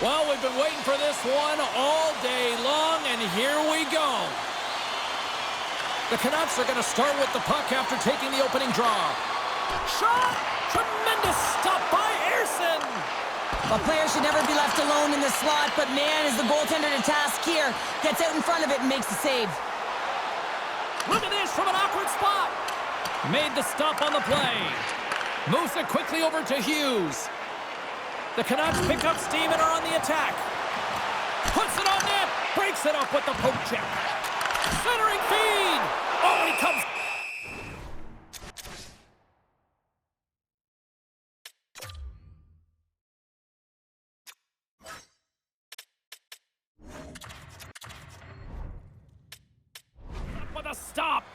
Well, we've been waiting for this one all day long, and here we go. The Canucks are going to start with the puck after taking the opening draw. Shot! Tremendous stop by Ersson! Well, players should never be left alone in the slot, but man, is the goaltender to task here. Gets out in front of it and makes the save. Look at this from an awkward spot. Made the stop on the play. Moves it quickly over to Hughes. The Canucks pick up steam and are on the attack. Puts it on net. Breaks it up with the poke check. Centering feed. Oh, he comes. With a stop.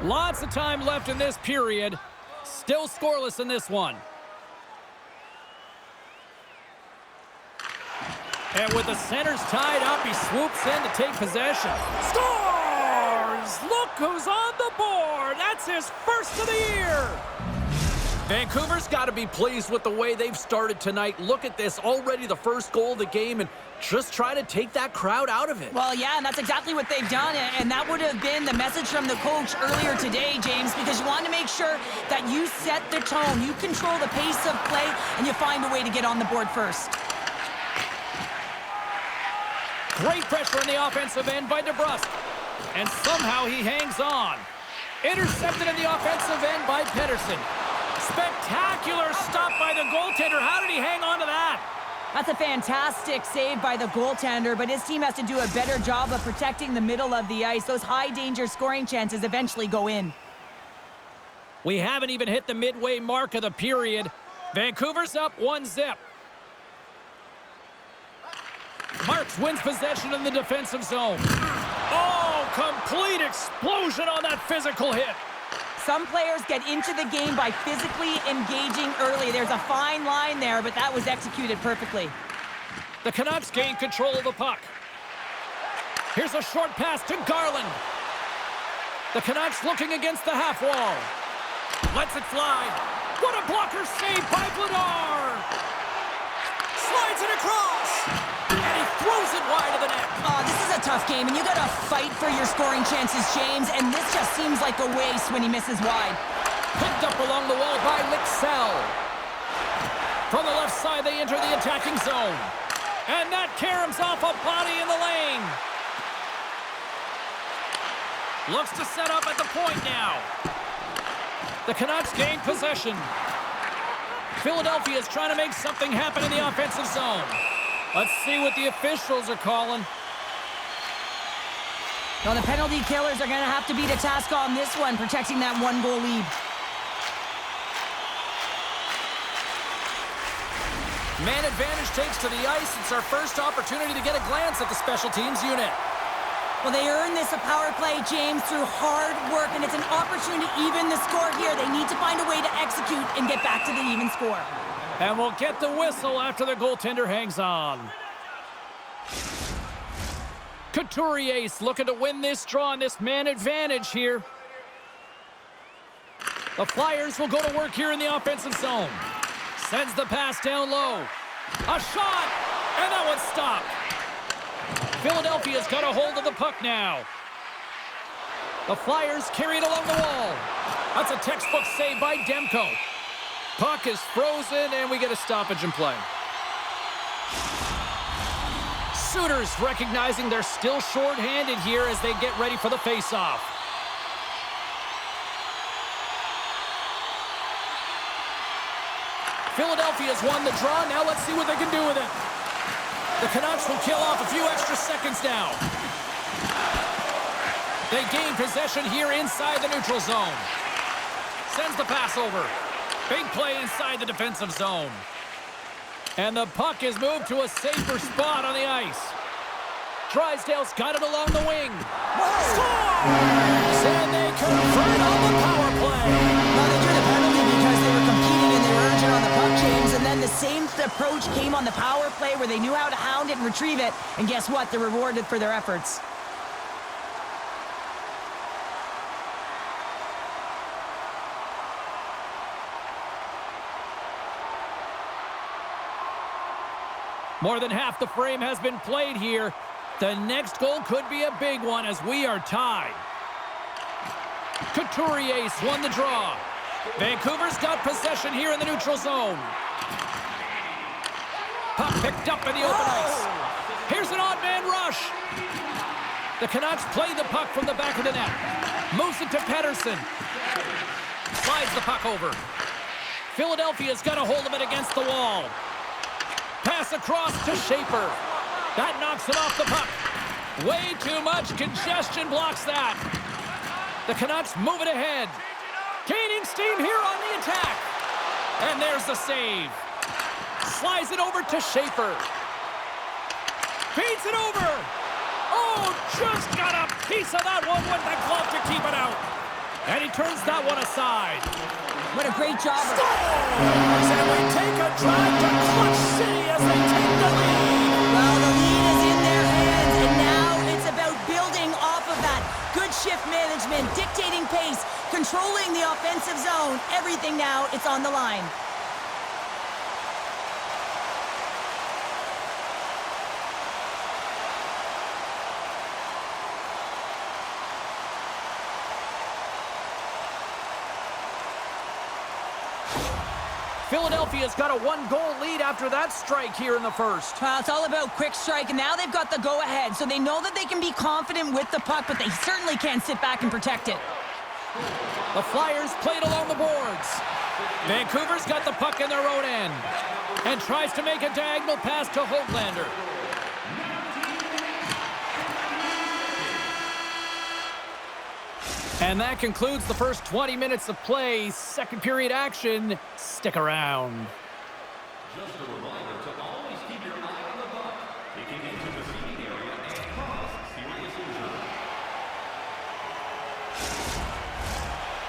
Lots of time left in this period. Still scoreless in this one. And with the centers tied up, he swoops in to take possession. Scores! Look who's on the board. That's his first of the year. Vancouver's got to be pleased with the way they've started tonight. Look at this, already the first goal of the game, and just try to take that crowd out of it. Well, yeah, and that's exactly what they've done, and that would have been the message from the coach earlier today, James, because you want to make sure that you set the tone, you control the pace of play, and you find a way to get on the board first. Great pressure in the offensive end by DeBrusque, and somehow he hangs on. Intercepted in the offensive end by Pettersson. Spectacular stop by the goaltender. How did he hang on to that? That's a fantastic save by the goaltender, but his team has to do a better job of protecting the middle of the ice. Those high-danger scoring chances eventually go in. We haven't even hit the midway mark of the period. Vancouver's up 1-0. Marks wins possession in the defensive zone. Oh, complete explosion on that physical hit. Some players get into the game by physically engaging early. There's a fine line there, but that was executed perfectly. The Canucks gain control of the puck. Here's a short pass to Garland. The Canucks looking against the half wall. Lets it fly. What a blocker save by Vladar! Slides it across! And he throws it wide of the net. Oh, this is a tough game, and you got to fight for your scoring chances, James, and this just seems like a waste when he misses wide. Picked up along the wall by Lixell. From the left side, they enter the attacking zone. And that caroms off a body in the lane. Looks to set up at the point now. The Canucks gain possession. Philadelphia is trying to make something happen in the offensive zone. Let's see what the officials are calling. Well, the penalty killers are going to have to beat a task on this one, protecting that one-goal lead. Man advantage takes to the ice. It's our first opportunity to get a glance at the special teams unit. Well, they earned this a power play, James, through hard work, and it's an opportunity to even the score here. They need to find a way to execute and get back to the even score. And we'll get the whistle after the goaltender hangs on. Couturier's looking to win this draw on this man advantage here. The Flyers will go to work here in the offensive zone. Sends the pass down low. A shot! And that one's stopped. Philadelphia's got a hold of the puck now. The Flyers carry it along the wall. That's a textbook save by Demko. Puck is frozen, and we get a stoppage in play. Sooners recognizing they're still short-handed here as they get ready for the face-off. Philadelphia's won the draw. Now let's see what they can do with it. The Canucks will kill off a few extra seconds now. They gain possession here inside the neutral zone. Sends the pass over. Big play inside the defensive zone. And the puck is moved to a safer spot on the ice. Drysdale's got it along the wing. Scores! And they convert on the power play. Well, they drew the penalty because they were competing and they were urgent on the puck, James. And then the same approach came on the power play where they knew how to hound it and retrieve it. And guess what? They're rewarded for their efforts. More than half the frame has been played here. The next goal could be a big one as we are tied. Couturier's won the draw. Vancouver's got possession here in the neutral zone. Puck picked up in the open ice. Here's an odd man rush. The Canucks play the puck from the back of the net. Moves it to Pettersson. Slides the puck over. Philadelphia's got a hold of it against the wall. Pass across to Schaefer. That knocks it off the puck. Way too much congestion blocks that. The Canucks move it ahead. Gaining steam here on the attack. And there's the save. Slides it over to Schaefer. Feeds it over. Oh, just got a piece of that one with the glove to keep it out. And he turns that one aside. What a great job. Scores! And we take a drive to Clutch City as they take the lead. Well, the lead is in their hands, and now it's about building off of that. Good shift management, dictating pace, controlling the offensive zone. Everything now, it's on the line. Philadelphia's got a one-goal lead after that strike here in the first. Well, it's all about quick strike, and now they've got the go-ahead, so they know that they can be confident with the puck, but they certainly can't sit back and protect it. The Flyers played along the boards. Vancouver's got the puck in their own end and tries to make a diagonal pass to Hoglander. And that concludes the first 20 minutes of play. Second period action. Stick around. Just a reminder to always keep your eye on the puck. Kicking into the seating area and cause serious injury.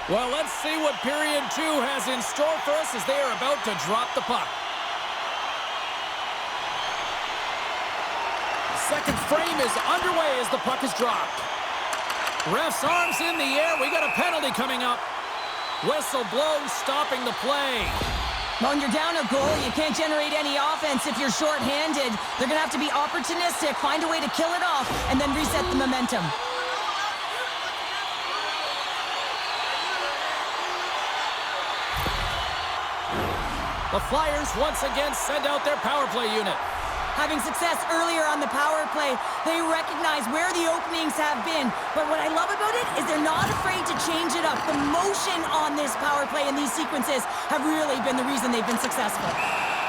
Well, let's see what period 2 has in store for us as they are about to drop the puck. Second frame is underway as the puck is dropped. Ref's arms in the air. We got a penalty coming up. Whistle blown, stopping the play. When you're down a goal, you can't generate any offense if you're shorthanded. They're going to have to be opportunistic, find a way to kill it off, and then reset the momentum. The Flyers once again send out their power play unit. Having success earlier on the power play, they recognize where the openings have been. But what I love about it is they're not afraid to change it up. The motion on this power play and these sequences have really been the reason they've been successful.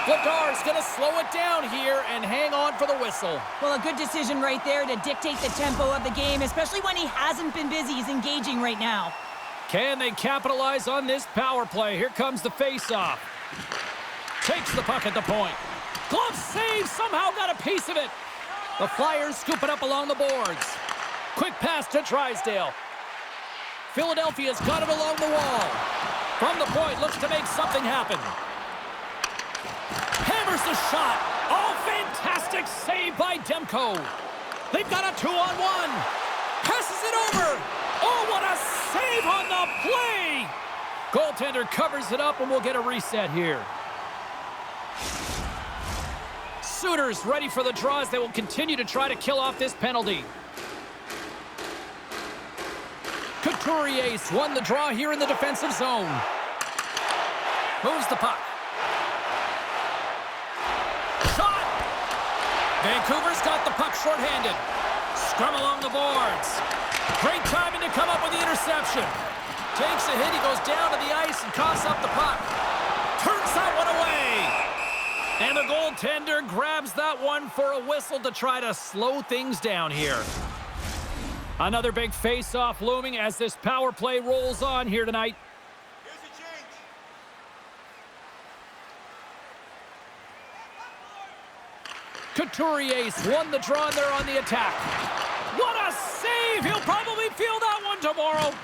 Vladar's going to slow it down here and hang on for the whistle. Well, a good decision right there to dictate the tempo of the game, especially when he hasn't been busy. He's engaging right now. Can they capitalize on this power play? Here comes the face-off. Takes the puck at the point. Glove save, somehow got a piece of it. The Flyers scoop it up along the boards. Quick pass to Drysdale. Philadelphia's got it along the wall. From the point, looks to make something happen. Hammers the shot. Oh, fantastic save by Demko. They've got a 2-on-1. Passes it over. Oh, what a save on the play. Goaltender covers it up, and we'll get a reset here. Suitors ready for the draws. They will continue to try to kill off this penalty. Couturier's won the draw here in the defensive zone. Moves the puck. Shot! Vancouver's got the puck shorthanded. Scrum along the boards. Great timing to come up with the interception. Takes a hit. He goes down to the ice and coughs up the puck. Turns that one away. And the goaltender grabs that one for a whistle to try to slow things down here. Another big face-off looming as this power play rolls on here tonight. Here's a change. Couturier's won the draw there on the attack. What a save! He'll probably feel that one tomorrow.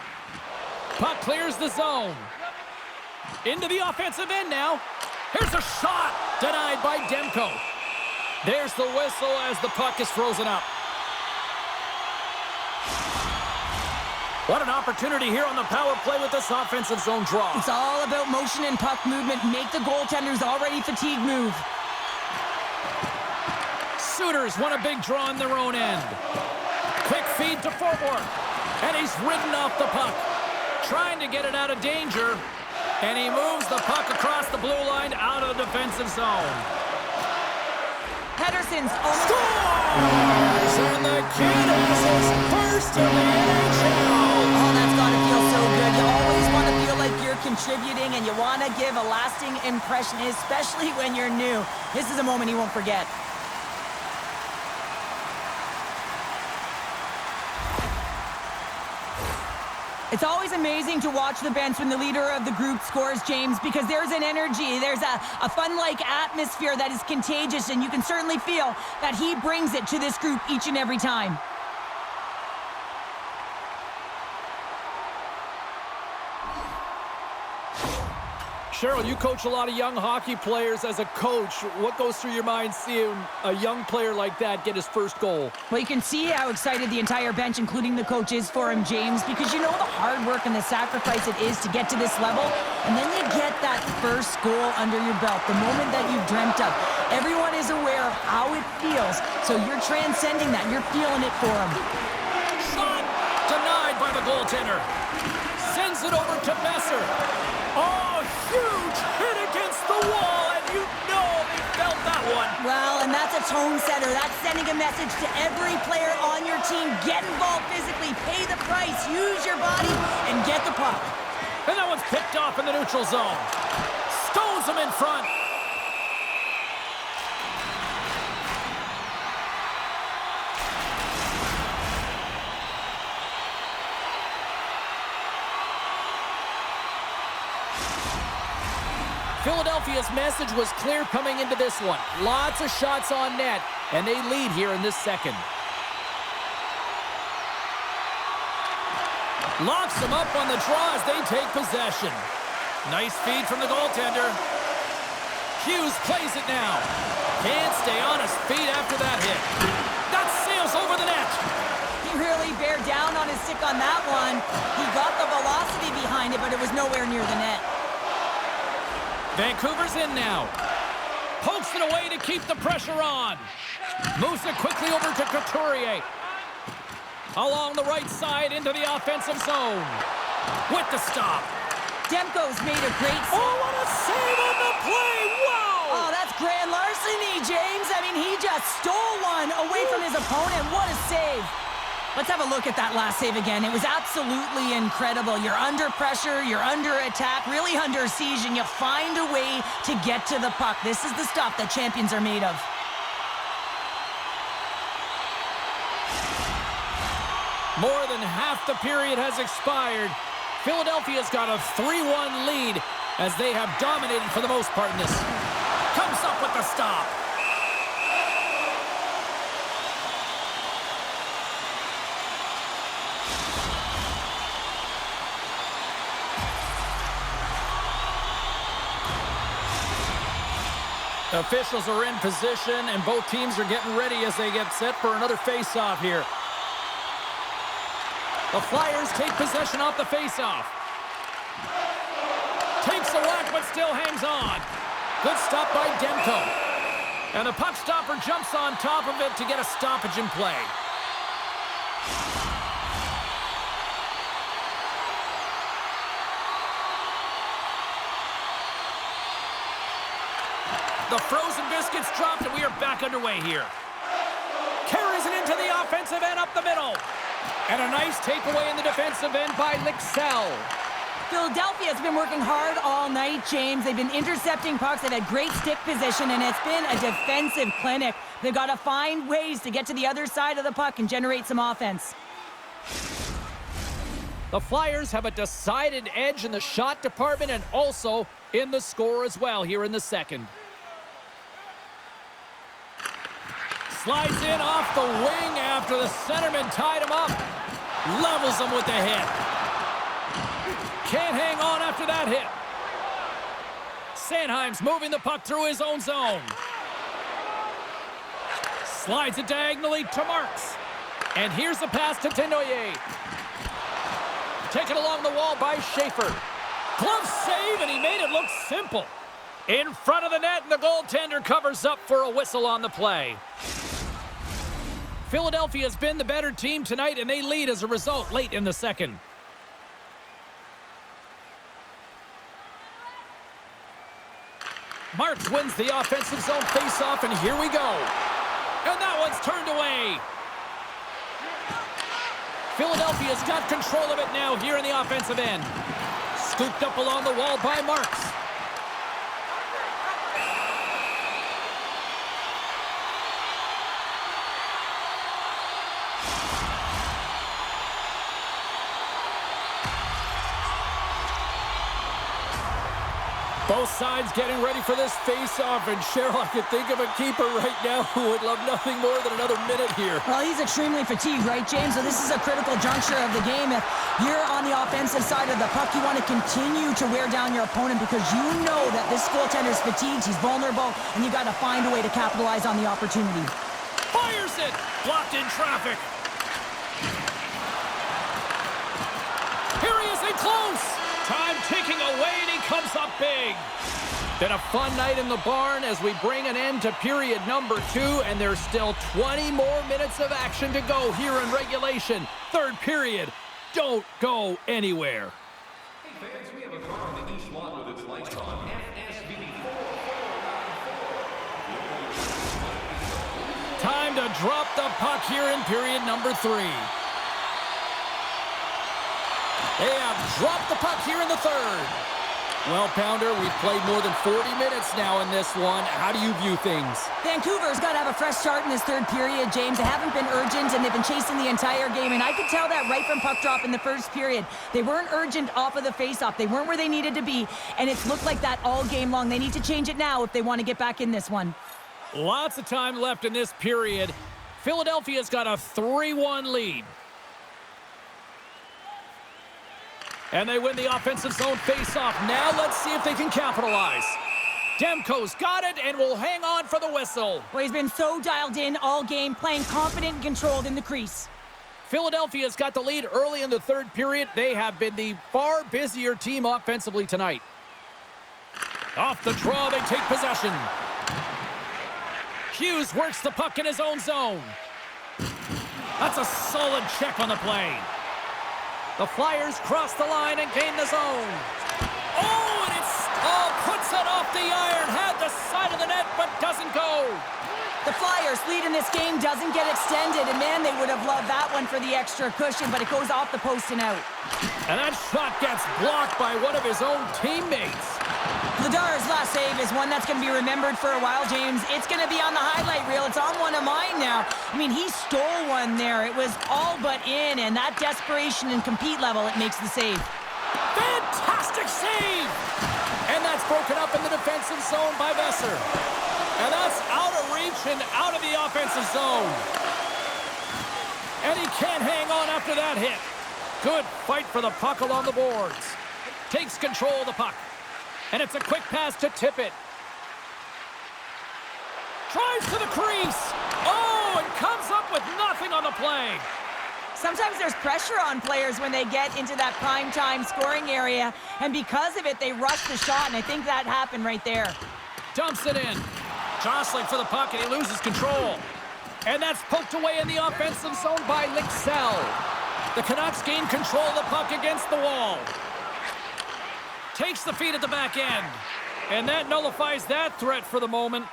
Puck clears the zone. Into the offensive end now. Here's a shot. Denied by Demko. There's the whistle as the puck is frozen up. What an opportunity here on the power play with this offensive zone draw. It's all about motion and puck movement. Make the goaltenders already fatigued move. Sooners want a big draw on their own end. Quick feed to forward. And he's ridden off the puck. Trying to get it out of danger. And he moves the puck across the blue line out of the defensive zone. Pedersen's Scores! And the Canucks is first in the NHL. Oh, that's got to feel so good. You always want to feel like you're contributing and you want to give a lasting impression, especially when you're new. This is a moment you won't forget. It's always amazing to watch the bench when the leader of the group scores, James, because there's an energy, there's a fun-like atmosphere that is contagious, and you can certainly feel that he brings it to this group each and every time. Cheryl, you coach a lot of young hockey players. As a coach, what goes through your mind seeing a young player like that get his first goal? Well, you can see how excited the entire bench, including the coach, is for him, James, because you know the hard work and the sacrifice it is to get to this level, and then you get that first goal under your belt, the moment that you've dreamt of. Everyone is aware of how it feels, so you're transcending that. You're feeling it for him. Shot denied by the goaltender. Sends it over to Messer. Oh, huge hit against the wall, and you know they felt that one. Well, and that's a tone setter. That's sending a message to every player on your team. Get involved physically, pay the price, use your body, and get the puck. And that one's picked off in the neutral zone. Stones him in front. Philadelphia's message was clear coming into this one. Lots of shots on net, and they lead here in this second. Locks them up on the draw as they take possession. Nice feed from the goaltender. Hughes plays it now. Can't stay on his feet after that hit. That sails over the net. He really bared down on his stick on that one. He got the velocity behind it, but it was nowhere near the net. Vancouver's in now. Pokes it away to keep the pressure on. Moves it quickly over to Couturier. Along the right side into the offensive zone. With the stop. Demko's made a great save. Oh, what a save on the play! Wow! Oh, that's grand larceny, James. I mean, he just stole one away from his opponent. What a save. Let's have a look at that last save again. It was absolutely incredible. You're under pressure, you're under attack, really under siege, and you find a way to get to the puck. This is the stuff that champions are made of. More than half the period has expired. Philadelphia's got a 3-1 lead as they have dominated for the most part in this. Comes up with the stop. Officials are in position, and both teams are getting ready as they get set for another face-off here. The Flyers take possession off the face-off. Takes a whack, but still hangs on. Good stop by Demko. And the puck stopper jumps on top of it to get a stoppage in play. The frozen biscuits dropped, and we are back underway here. Carries it into the offensive end up the middle. And a nice takeaway in the defensive end by Lixell. Philadelphia has been working hard all night, James. They've been intercepting pucks. They've had great stick position, and it's been a defensive clinic. They've got to find ways to get to the other side of the puck and generate some offense. The Flyers have a decided edge in the shot department and also in the score as well here in the second. Slides in off the wing after the centerman tied him up. Levels him with the hit. Can't hang on after that hit. Sanheim's moving the puck through his own zone. Slides it diagonally to Marks. And here's the pass to Tenoyer. Taken along the wall by Schaefer. Glove save, and he made it look simple. In front of the net, and the goaltender covers up for a whistle on the play. Philadelphia's been the better team tonight, and they lead as a result late in the second. Marks wins the offensive zone faceoff, and here we go. And that one's turned away. Philadelphia's got control of it now here in the offensive end. Scooped up along the wall by Marks. Both sides getting ready for this face-off, and Cheryl, I could think of a keeper right now who would love nothing more than another minute here. Well, he's extremely fatigued, right, James? So this is a critical juncture of the game. If you're on the offensive side of the puck, you want to continue to wear down your opponent because you know that this goaltender's fatigued, he's vulnerable, and you got to find a way to capitalize on the opportunity. Fires it! Blocked in traffic. Here he is in close. Time ticking away, and he comes up big. Been a fun night in the barn as we bring an end to period number 2, and there's still 20 more minutes of action to go here in regulation. Third period. Don't go anywhere. Hey fans, we have a car on the east lot with its lights on. FSV 4495. Time to drop the puck here in period number 3. They have dropped the puck here in the third. Well, Pounder, we've played more than 40 minutes now in this one. How do you view things? Vancouver's got to have a fresh start in this third period, James. They haven't been urgent, and they've been chasing the entire game, and I could tell that right from puck drop in the first period. They weren't urgent off of the faceoff. They weren't where they needed to be, and it's looked like that all game long. They need to change it now if they want to get back in this one. Lots of time left in this period. Philadelphia's got a 3-1 lead. And they win the offensive zone faceoff. Now let's see if they can capitalize. Demko's got it and will hang on for the whistle. Well, he's been so dialed in all game, playing confident and controlled in the crease. Philadelphia's got the lead early in the third period. They have been the far busier team offensively tonight. Off the draw, they take possession. Hughes works the puck in his own zone. That's a solid check on the play. The Flyers cross the line and gain the zone. Oh, and it's puts it off the iron. Had the side of the net, but doesn't go. The Flyers' lead in this game doesn't get extended, and man, they would have loved that one for the extra cushion, but it goes off the post and out. And that shot gets blocked by one of his own teammates. Vladar's last save is one that's going to be remembered for a while, James. It's going to be on the highlight reel. It's on one of mine now. I mean, he stole one there. It was all but in, and that desperation and compete level, it makes the save. Fantastic save! And that's broken up in the defensive zone by Besser. And that's out of reach and out of the offensive zone. And he can't hang on after that hit. Good fight for the puck along the boards. Takes control of the puck. And it's a quick pass to Tippett. Drives to the crease. Oh, and comes up with nothing on the play. Sometimes there's pressure on players when they get into that prime time scoring area, and because of it, they rush the shot, and I think that happened right there. Dumps it in. Jostling for the puck, and he loses control. And that's poked away in the offensive zone by Lixell. The Canucks gain control of the puck against the wall. Takes the feed at the back end. And that nullifies that threat for the moment.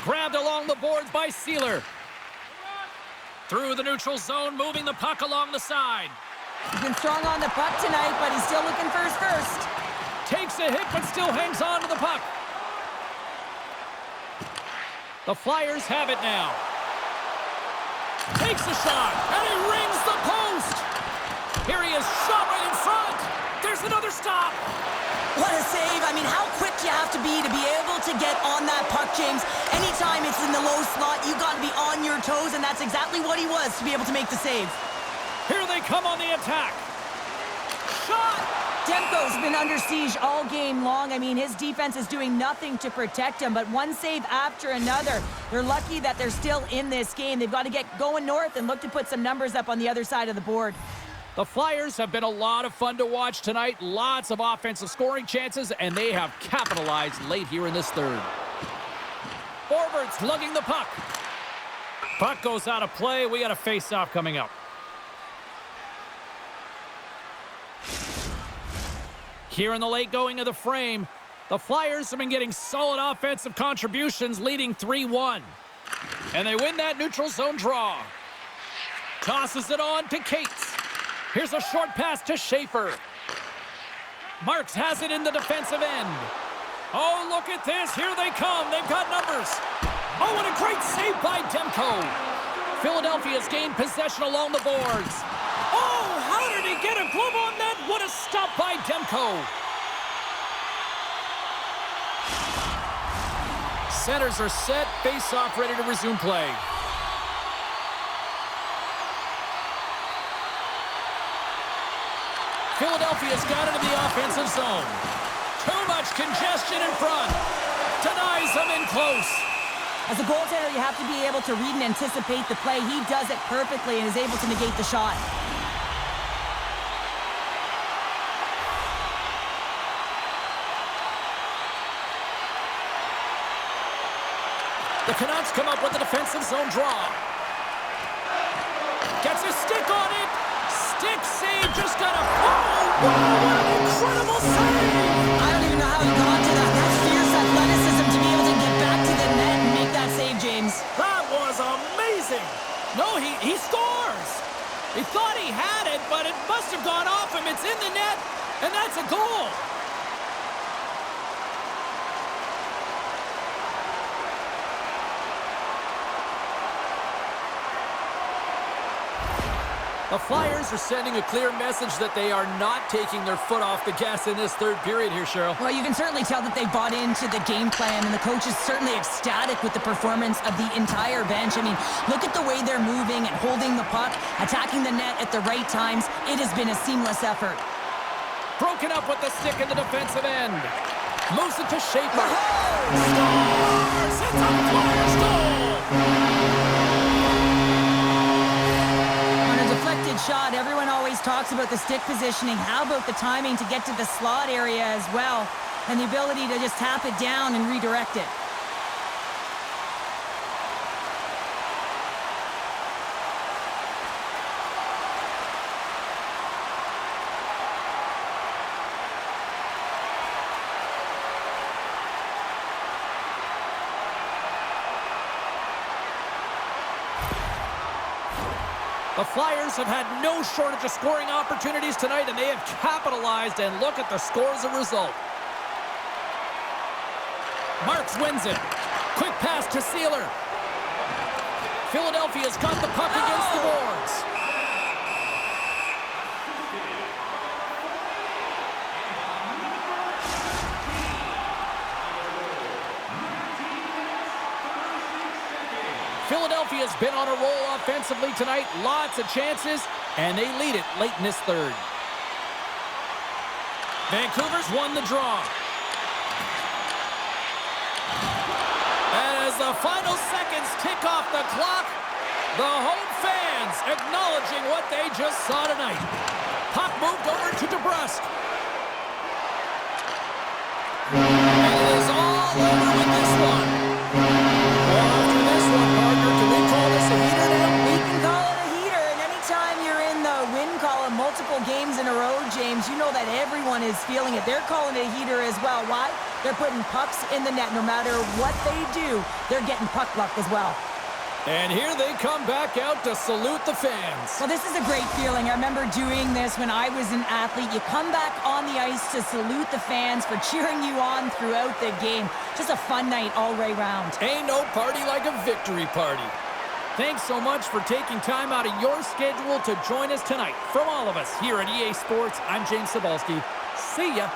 Grabbed along the boards by Sealer. Through the neutral zone, moving the puck along the side. He's been strong on the puck tonight, but he's still looking for his first. Takes a hit, but still hangs on to the puck. The Flyers have it now. Takes a shot, and he rings the post. Here he is, shot right in front. There's another stop. What a save. I mean, how quick you have to be able to get on that puck, James. Anytime it's in the low slot, you got to be on your toes, and that's exactly what he was to be able to make the save. Here they come on the attack. Shot! Demko's been under siege all game long. I mean, his defense is doing nothing to protect him, but one save after another. They're lucky that they're still in this game. They've got to get going north and look to put some numbers up on the other side of the board. The Flyers have been a lot of fun to watch tonight. Lots of offensive scoring chances, and they have capitalized late here in this third. Forwards lugging the puck. Puck goes out of play. We got a face-off coming up. Here in the late going of the frame, the Flyers have been getting solid offensive contributions, leading 3-1. And they win that neutral zone draw. Tosses it on to Cates. Here's a short pass to Schaefer. Marks has it in the defensive end. Oh, look at this. Here they come. They've got numbers. Oh, what a great save by Demko. Philadelphia's gained possession along the boards. Oh, how did he get a glove on that? What a stop by Demko. Centers are set. Face-off ready to resume play. Philadelphia's got into the offensive zone. Too much congestion in front. Denies them in close. As a goaltender, you have to be able to read and anticipate the play. He does it perfectly and is able to negate the shot. The Canucks come up with a defensive zone draw. Gets a stick on it. Stick save, just got a... Oh, wow, what an incredible save! I don't even know how he got to that. That's fierce athleticism to be able to get back to the net and make that save, James. That was amazing! No, he scores! He thought he had it, but it must have gone off him. It's in the net, and that's a goal! The Flyers are sending a clear message that they are not taking their foot off the gas in this third period here, Cheryl. Well, you can certainly tell that they bought into the game plan, and the coach is certainly ecstatic with the performance of the entire bench. I mean, look at the way they're moving and holding the puck, attacking the net at the right times. It has been a seamless effort. Broken up with the stick in the defensive end. Moves it to Schaefer. Oh! Scores! It's a Flyers goal! Deflected shot. Everyone always talks about the stick positioning. How about the timing to get to the slot area as well, and the ability to just tap it down and redirect it. The Flyers have had no shortage of scoring opportunities tonight, and they have capitalized, and look at the score as a result. Marks wins it. Quick pass to Sealer. Philadelphia's got the puck against the boards. Philadelphia's been on a roll offensively tonight. Lots of chances, and they lead it late in this third. Vancouver's won the draw. As the final seconds tick off the clock, the home fans acknowledging what they just saw tonight. Puck moved over to DeBrusque. And it is all over with this one. After this one, partner, can we call this a heater now? We can call it a heater, and anytime you're in the win column multiple games in a row, James, you know that everyone is feeling it. They're calling it a heater as well. Why? They're putting pucks in the net. No matter what they do, they're getting puck luck as well. And here they come back out to salute the fans. Well, this is a great feeling. I remember doing this when I was an athlete. You come back on the ice to salute the fans for cheering you on throughout the game. Just a fun night all the way round. Ain't no party like a victory party. Thanks so much for taking time out of your schedule to join us tonight. From all of us here at EA Sports, I'm James Cebulski. See ya.